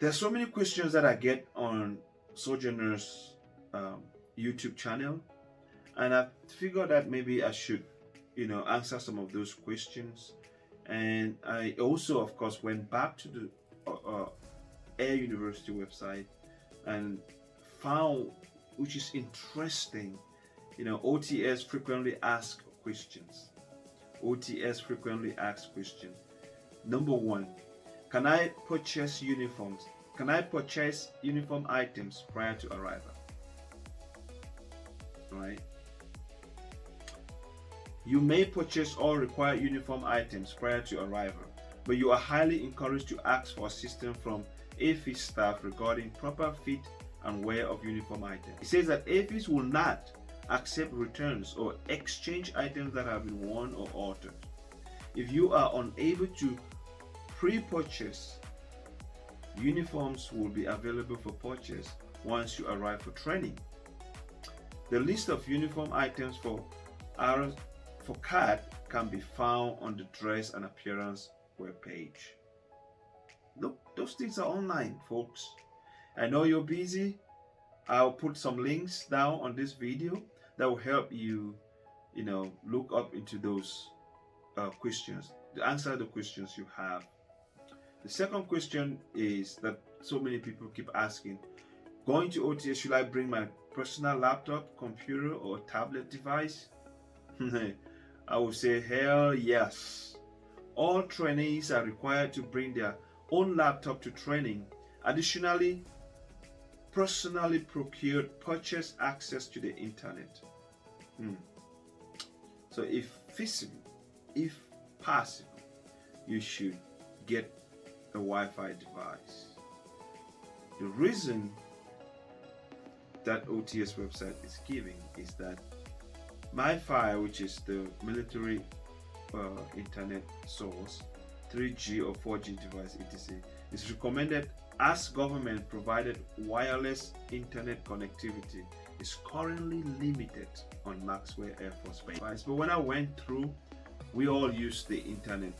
There's so many questions that I get on Sojourner's um, YouTube channel, and I figured that maybe I should, answer some of those questions. And I also, of course, went back to the Air University website and found, which is interesting, OTS frequently asked questions. OTS frequently asked questions. Number one, can I purchase uniforms? Can I purchase uniform items prior to arrival? Right? You may purchase all required uniform items prior to arrival, but you are highly encouraged to ask for assistance from AFIS staff regarding proper fit and wear of uniform items. It says that AFIS will not accept returns or exchange items that have been worn or altered. If you are unable to pre-purchase, uniforms will be available for purchase once you arrive for training. The list of uniform items for CAD can be found on the dress and appearance webpage. Look, those things are online, folks. I know you're busy. I'll put some links down on this video that will help you, look up into those questions, to answer the questions you have. The second question is that so many people keep asking, going to OTS, should I bring my personal laptop, computer, or tablet device? I would say hell yes. All trainees are required to bring their own laptop to training. Additionally, personally procured purchase access to the internet. So if feasible, if possible, you should get a Wi-Fi device. The reason that OTS website is giving is that MiFi, which is the military internet source, 3G or 4G device etc., is recommended as government provided wireless internet connectivity is currently limited on Maxwell Air Force Base. But when I went through, we all use the internet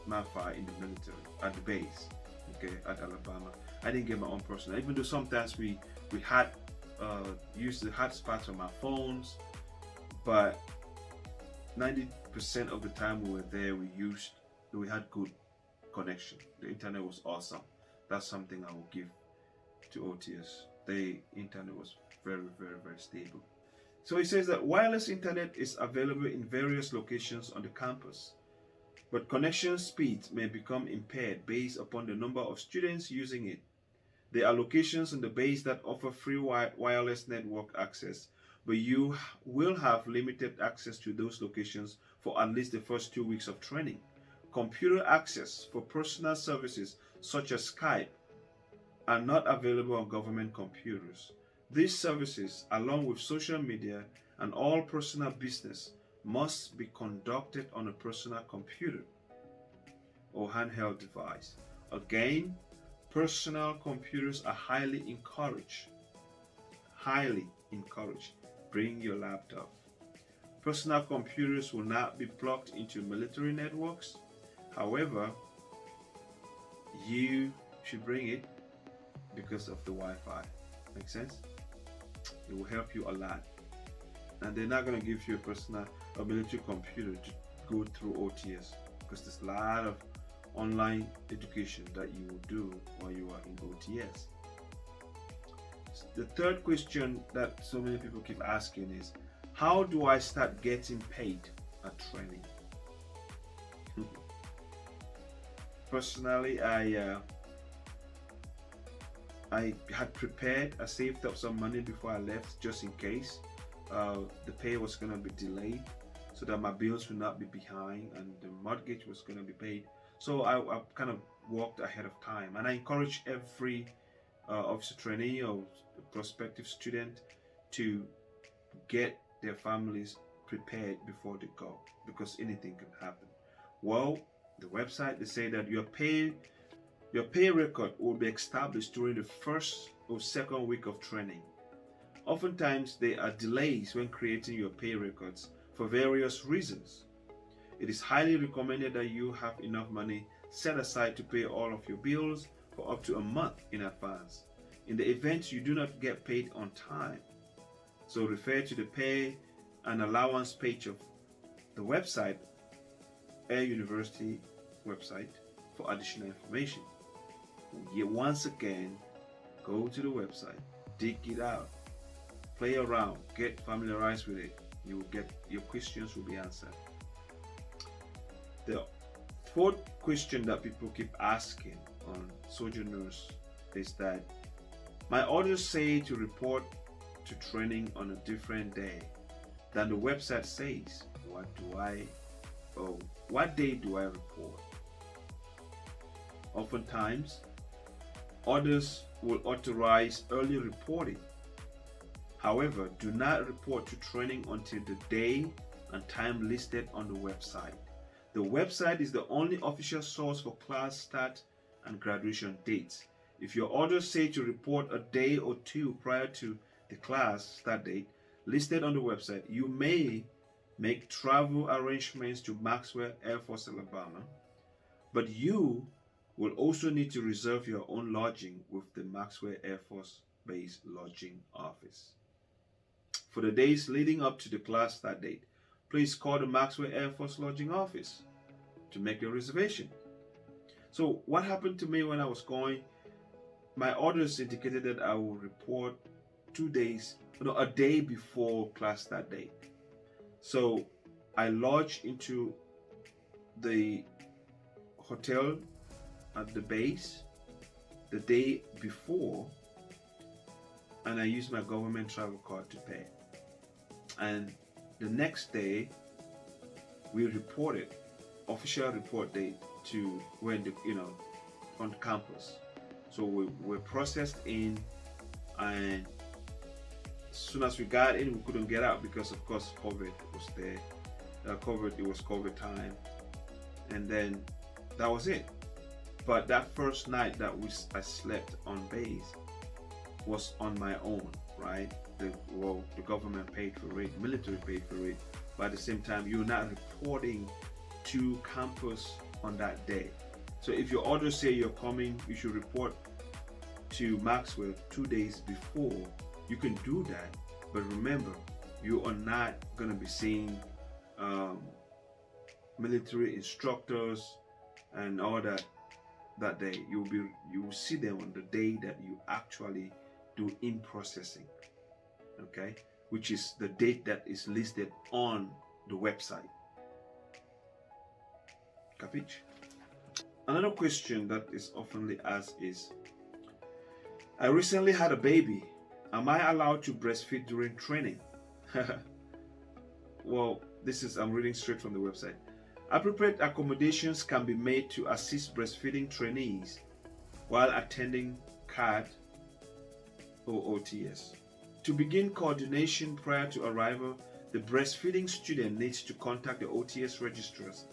MiFi in the military at the base, okay, at Alabama. I didn't get my own personal, even though sometimes we had used the hotspots on my phones, but 90% of the time we were there, we had good connection. The internet was awesome. That's something I will give to OTS. The internet was very, very, very stable. So it says that wireless internet is available in various locations on the campus, but connection speeds may become impaired based upon the number of students using it. There are locations on the base that offer free wireless network access, but you will have limited access to those locations for at least the first 2 weeks of training. Computer access for personal services such as Skype are not available on government computers. These services, along with social media and all personal business, must be conducted on a personal computer or handheld device. Again, personal computers are highly encouraged. Highly encouraged. Bring your laptop. Personal computers will not be plugged into military networks. However, you should bring it because of the Wi-Fi. Make sense? It will help you a lot. And they're not going to give you a military computer to go through OTS, because there's a lot of online education that you will do while you are in OTS. The third question that so many people keep asking is, how do I start getting paid at training? Personally, I had prepared, I saved up some money before I left just in case the pay was going to be delayed, so that my bills would not be behind and the mortgage was going to be paid. So I kind of walked ahead of time, and I encourage every officer trainee or prospective student to get their families prepared before they go, because anything can happen. Well, the website, they say that your pay record will be established during the first or second week of training. Oftentimes, there are delays when creating your pay records for various reasons. It is highly recommended that you have enough money set aside to pay all of your bills for up to a month in advance. In the event you do not get paid on time, so refer to the pay and allowance page of the website, Air University website, for additional information. Once again, go to the website, dig it out, play around, get familiarized with it. You will get, your questions will be answered. The fourth question that people keep asking on Sojourners is that my orders say to report to training on a different day than the website says. What day do I report? Oftentimes, orders will authorize early reporting. However, do not report to training until the day and time listed on the website. The website is the only official source for class start and graduation dates. If your orders say to report a day or two prior to the class start date listed on the website, you may make travel arrangements to Maxwell Air Force, Alabama, but you will also need to reserve your own lodging with the Maxwell Air Force Base lodging office. For the days leading up to the class start date, please call the Maxwell Air Force lodging office to make your reservation. So what happened to me when I was going, my orders indicated that I will report a day before class start date. So I lodged into the hotel at the base the day before, and I used my government travel card to pay. And the next day, we reported, official report date, to when on campus. So we were processed in, and as soon as we got in, we couldn't get out because of course COVID was there. It was COVID time, and then that was it. But that first night that I slept on base was on my own, right? The government paid for it, military paid for it, but at the same time, you're not reporting to campus on that day. So if your orders say you're coming, you should report to Maxwell 2 days before. You can do that, but remember, you are not going to be seeing military instructors and all that day. You will see them on the day that you actually do in processing, okay, which is the date that is listed on the website. Capiche? Another question that is often asked is, I recently had a baby. Am I allowed to breastfeed during training? Well, I'm reading straight from the website. Appropriate accommodations can be made to assist breastfeeding trainees while attending CAD or OTS. To begin coordination prior to arrival, the breastfeeding student needs to contact the OTS registrars.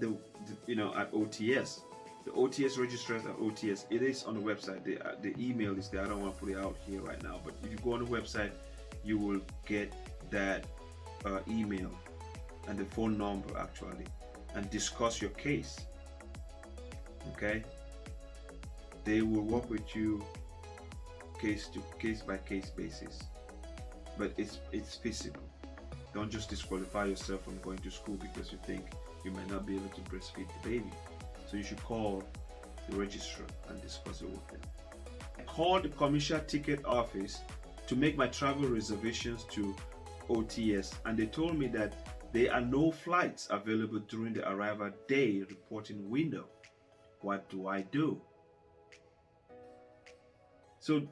At OTS. The OTS registrars at OTS, it is on the website. The email is there. I don't want to put it out here right now, but if you go on the website, you will get that email and the phone number actually, and discuss your case. Okay, they will work with you case by case basis, but it's feasible. Don't just disqualify yourself from going to school because you think you might not be able to breastfeed the baby. So you should call the registrar and discuss it with them. I called the commercial ticket office to make my travel reservations to OTS, and they told me that there are no flights available during the arrival day reporting window. What do I do? So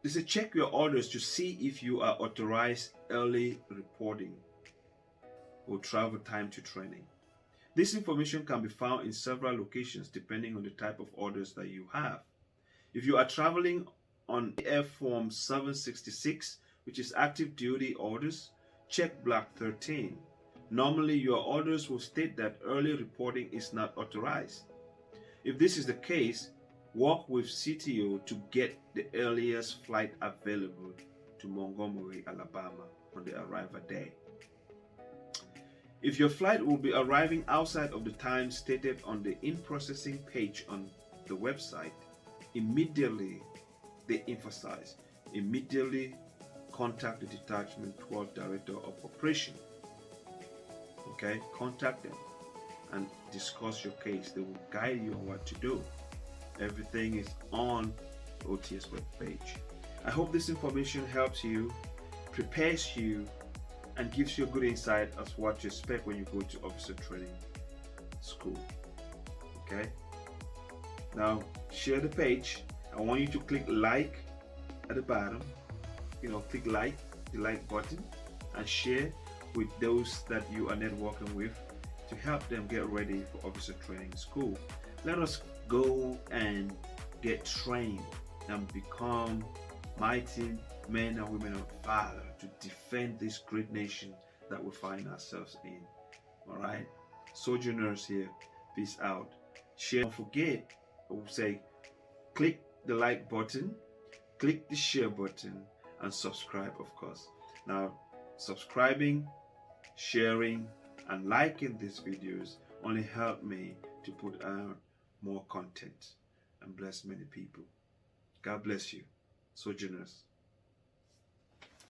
they say check your orders to see if you are authorized early reporting or travel time to training. This information can be found in several locations depending on the type of orders that you have. If you are traveling on Air Form 766, which is active duty orders, check Block 13. Normally, your orders will state that early reporting is not authorized. If this is the case, work with CTO to get the earliest flight available to Montgomery, Alabama on the arrival day. If your flight will be arriving outside of the time stated on the in-processing page on the website, immediately, they emphasize, immediately contact the Detachment 12 Director of Operation. Okay, contact them and discuss your case. They will guide you on what to do. Everything is on the OTS webpage. I hope this information helps you, prepares you, and gives you a good insight as what to expect when you go to officer training school. Okay, now share the page. I want you to click like at the bottom, click like, the like button, and share with those that you are networking with to help them get ready for officer training school. Let us go and get trained and become mighty men and women of valor to defend this great nation that we find ourselves in. All right, Sojourners here, peace out. Share. Don't forget, I will say, click the like button, click the share button, and subscribe, of course. Now, subscribing, sharing, and liking these videos only help me to put out more content and bless many people. God bless you, Sojourners.